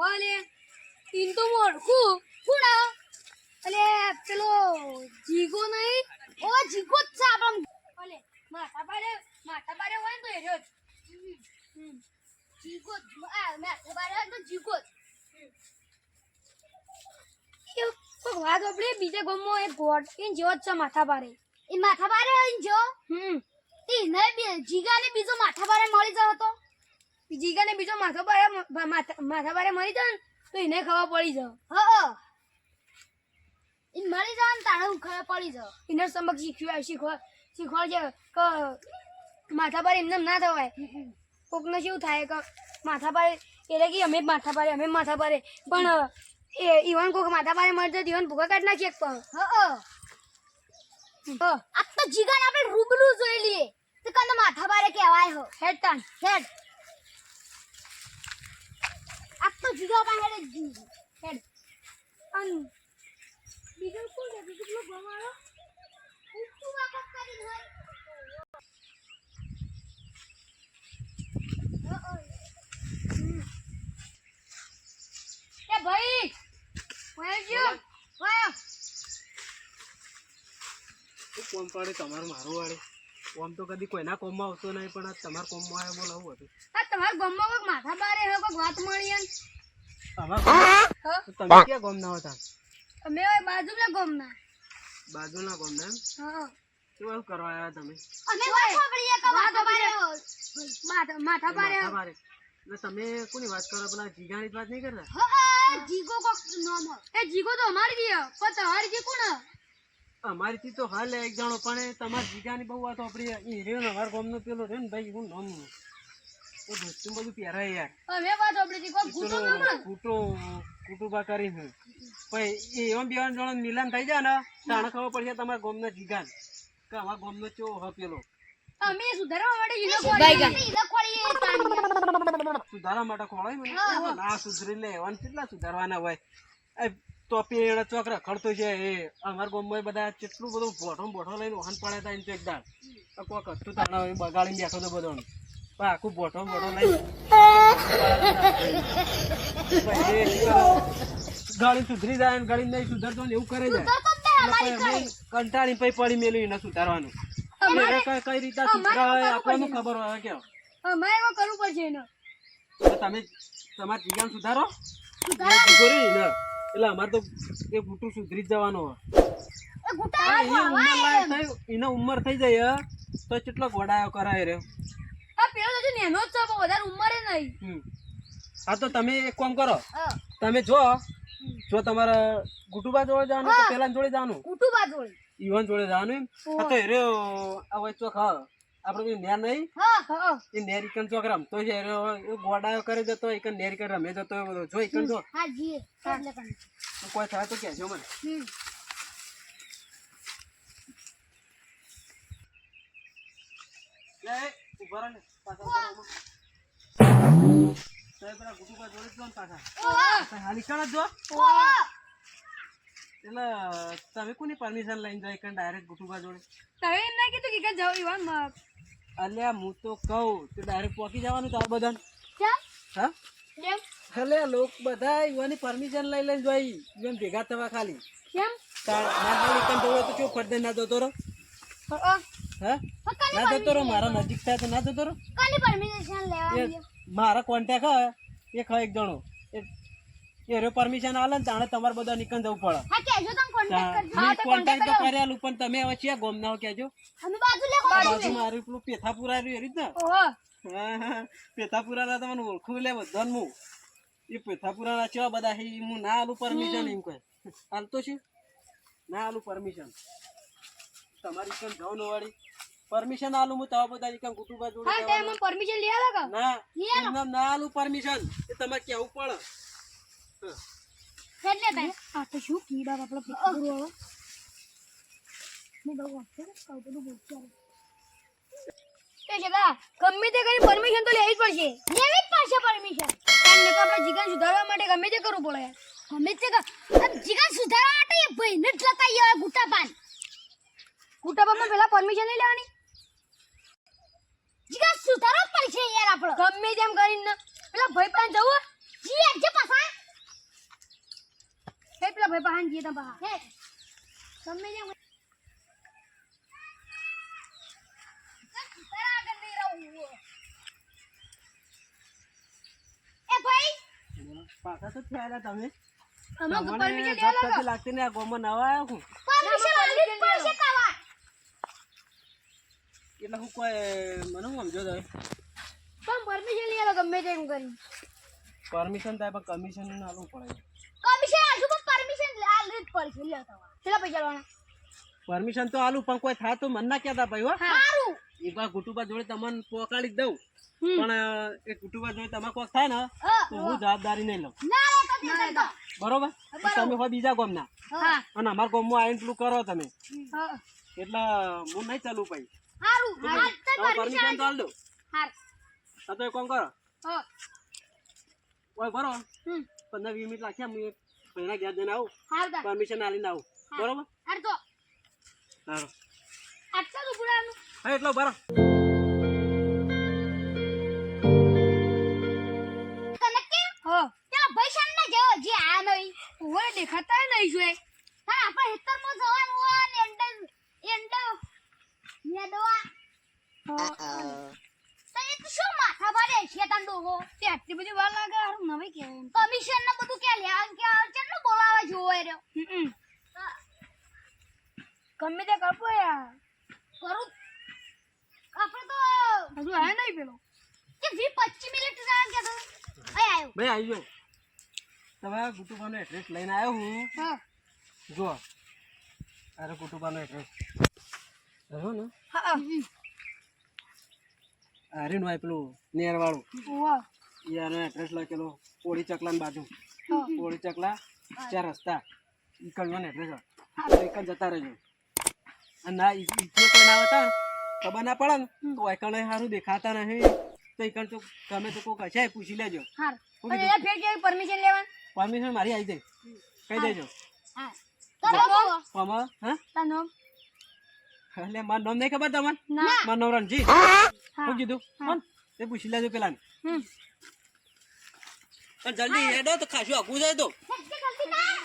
ઓલે ઈન તો મોરકું કોણ અલે પેલો જીગો નહીં ઓ જીગો જ છે આપણ ઓલે માથા બારે હોય તો એરો જીગો આ માથા બારે તો જીગો એ વાત આપણે બીજા ગામમાં એક ગોટ ઈન જેવો જ છે માથા બારે ઈ માથા બારે ઈન જો ઈ ને જીગાને બીજો માથા બારે મળી જતો તો જીગાને બીજો માથા બારે મળી જાય તો એને ખબર પડી જાય હા ઈ મળી જાય ને તાણે ખબર પડી જાય એને સમક શીખવાડજે કે માથા બારે એમને ના થવાય કોકને શું થાય કે માથા બારે એટલે કે અમે માથા બારે પણ એ ઈવન કોક માથા બારે મળે તો ઈવન ભૂખા કાઢ નાખીએ પણ આ તો જીગાને આપણે રૂબરૂ જોઈ લઈએ તો કને માથા બારે કહેવાય હો હેડ તાન હેડ આ તો જીગા પાસે હેડ અન બીજું કોણ છે બીજું પેલો ભમારો ઉઠું વાપસ કરી ધર એ ભાઈ વાયો કોમ પાડે તમારું મારું વાળે કોમ તો કદી કોઈના કોમમાં આવતો નહીં પણ આ તમારા કોમમાં આવ્યો બોલો આવું હતું આ તમારા ગામમાં કોઈક માથા બારે હે કોઈક વાત મળી એમ તમે ક્યાં કોમ ના હતા અમે બાજુના ગામના એમ હા શું એવું કરવા આવ્યા તમે અમે વાત સાંભળીએ કે માથા બારે માથા બારે એટલે તમે કોની વાત કરો પેલા જીગાની જ વાત નહીં કરતા હા જીગો કોક નામ એ જીગો તો અમારી જી પણ તમારી જી કોણ અમારી થી તો હાલ એક જણો પણ તમારી જીગાની બહુ વાત આપડી એ રહ્યો ને અમારા ગામનો પેલો રહ્યો ને ભાઈ હું નામ એ દોસ્તું બધું પહેરાય યાર અમે વાત આપડી જી કોક ઘૂંટો નામ કુટુંબા કરીને પછી એવા બે જણો મિલન થઈ જાય ને તાણે ખબર પડશે તમારા ગામના જીગાન કે અમારા ગામનો ચો હ પેલો અમે સુધારવા માટે ઈનો સુધારવા માટે ખોળાય મને ના સુધરી લે એવા કેટલા સુધારવાના હોય તો પેડ ચોક રખડતો છે એ અમારા ગામમાં બધા કેટલું બધું બોઠો લઈને વાહન પડે હતા એને એકદાર કોક હતું તાણા બગાડીને બેઠો તો બધો આખું બોઠો લઈને ગાડી સુધરી જાય ને ગાડી નહીં સુધરતો ને એવું કરે જાય કંટાળી પછી પડી મેલું એને સુધારવાનું કઈ રીતે સુધરાય આપણને ખબર હોય કે અમારે એવો કરવું પડશે એને તમે તમારા જીગાને સુધારો એટલે અમારે તો એ ગુટું સુધરી જવાનો એને ઉંમર થઈ જાય તો કેટલો ગોડાયો કરાય રે પેલો તો નેનો જ છે પણ વધારે ઉંમરે નહીં હા તો તમે એક કામ કરો તમે જો તમારા ગુટુબા જોડે જવાનું તો પેલા જોડે જવાનું કુટુંબા જોડે ઈવન જોડે જવાનું એમ તો એ રહ્યો આ ચોક આપડે નેર નહીં એ નેર ઇકન ચોક રમતો છે ગોડાયો કરે જતો ઇકન નેર ઇકન રમે જતો બધો જો ઇકન જો કોઈ થાય તો કહેજો મને ઉભા રહો ને પાછા પેલા ગુટુબા જોડે જ જો ને પાછા હાલી કણ જો એટલે તમે કોની પરમિશન લઈને જાય કે ડાયરેક્ટ ગુટુબા જોડે તમે એમ ના કીધું કે જાવ ઈવન અલ્યા હું તો કહું તો ડાયરેક્ટ પહોંચી જવાનું તો આ બધા હા કેમ એટલે લોક બધા ઈવાની પરમિશન લઈ લઈને જોઈ ઈવન ભેગા થવા ખાલી કેમ તો ચો ફરદે ના જતો રહો હા ના જતો રહો મારા નજીક થાય તો ના જતો રહો પરમિશન લેવા મારા કોન્ટેક્ટ હે એક એક જણો એ પરમિશન આલે ને તાણે તમારે બધા નીકળ જવું પડે કોન્ટેક્ટ તો કરેલું પણ તમે હવે છે ગોમ ના કેજો બાજુ મારું પેલું પેથાપુરા રહ્યું એ રીત ને પેથાપુરા તમને ઓળખું લે બધા હું એ પેથાપુરા છે બધા હું ના આલું પરમિશન એમ કહે હાલતો છું ના આલું પરમિશન તમારી કેમ જાઉં નો વાળી પરમિશન આલું હું તવા બધા કેમ કુટુંબા જોડે પરમિશન લઈ આલો ના ના આલું પરમિશન એ તમારે કેવું પડે એટલે ભાઈ આ તો શું કીડા આપણો પીકરું હવે મેં બહુ આપશે ને કહું તો બોલ એ છે બા ગમે તે કરી પરમિશન તો લેવી જ પડશે પરમિશન કારણ કે આપણે જીગન સુધારવા માટે ગમે તે કરવું પડે ગમે તે જીગન સુધારવા માટે એ ભાઈને જ લતાઈ આવે ગુટાપામાં પેલા પરમિશન લઈ લેવાની જીગન સુધારવા પડશે યાર આપણે ગમે તેમ કરીને પેલા ભાઈ પાસે જવું જી એક જે પાછા ભાઈ બહાન જઈએ તા બહાર હે તમે જે એ ભાઈ પાછા તો થયા તમે અમે તમને પરમિશન ધક લેવા થતી લાગતી ને આ ગામમાં નવા આવ્યો હું પરમિશન આલી જ પડશે કાવા એટલે હું કોઈ મને હું સમજો તમે પણ પરમિશન લઈ આલો ગમે તેમ કરી પરમિશન થાય પણ કમિશન આલવું પડે કમિશન આજુ પણ પરમિશન આલી જ પડશે લે તો કેટલા પૈસા લેવાના પરમિશન તો આલું પણ કોઈ થાય તો મન ના કહેતા ભાઈ હો સારું એ બા ગુટુબા જોડે તમને પોકાડી જ દઉં પણ એ ગુટુબા જોડે તમારે કોક થાય ને તો હું જવાબદારી નહીં લઉં ના રે કમિશન તો બરોબર તમે હો બીજા ગામના હા અને અમારા ગામમાં આવીને પેલું કરો તમે હા એટલે હું નહીં ચાલુ પછી સારું પરમિશન તો આલ દઉં હાર હા તો એક કામ કરો હા ઓય બરો 15-20 મિનિટ લાગ્યા હું એક પહેલા ઘેર જઈને આવું હાર દા પરમિશન આલીને આવું બરોબર હાર તો સારું આટલા રૂપડાનું હા એટલો બરો તને કે હો પેલા ભાઈસન ના જેવો જે આ નહીં ઓરે દેખાતા નહીં જોય હા આપણે હેતરમાં જવાનું હોય ને એંડો મેદવા તને તો શું માથા ભારે શેતાન ડોહો તે આટલી બધી વાર લાગે હારું નવે કહેવાય કમિશન ને બધું કે લે કે કેટલું બોલાવે જોવે રહ્યો ગમે તે કરપો યાર કરું આપણે તો હજુ આયા નહીં પેલો કે 20-25 મિનિટ જાય કે તો આય આવ્યો ભાઈ આવી જાઓ તમે ગુટુબાનો એડ્રેસ લઈને આવ્યો હું હા જો અરે ગુટુબાનો એડ્રેસ રહ્યો ને હા હરીનું હોય પેલું નેરવાળું વાહ એનો એડ્રેસ લખેલો પોળી ચકલાની બાજુ હા પોળી ચકલા 4 રસ્તા ઈકડનો એડ્રેસ એક જ જતા રહેજો અને ના ઈચ્છે કોઈ ના આવતા ખબર ના પડે ને તો એકણ સારું દેખાતા નહીં તો એકણ તો ગમે તો કોઈ કશાય પૂછી લેજો હાર અને એ ફેર કે પરમિશન લેવાનું પરમિશન મારી આવી જાય કહી દેજો હા કરો આમાં હા તાનો એટલે મારું નામ નહીં ખબર તમને ના મારું નામ રણજી હા શું કીધું હા એ પૂછી લેજો પેલા હમ જલ્દી હેડો તો ખાસું આખું જાય તો જલ્દી ના